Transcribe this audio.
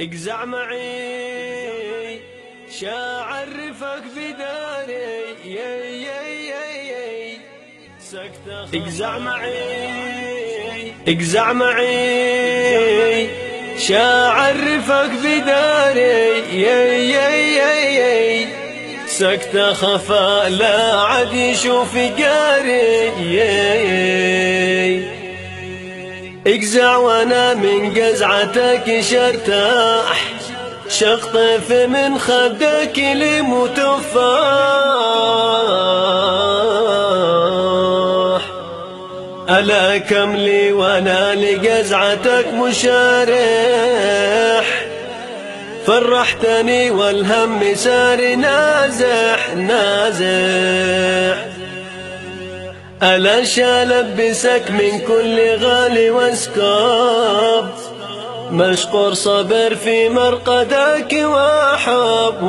اقزع معي شاعرفك بداري اقزع معي اقزع معي شاعرفك بداري سكتة خفا لا عاد يشوف قاري اقزع وانا من قزعتك شرتاح شقطف من خدك لمتفاح ألا كملي وانا لقزعتك مشارح فرحتني والهم سار نازح ألا شالبسك من كل غالي واسكاب مشقور صبر في مرقدك وحب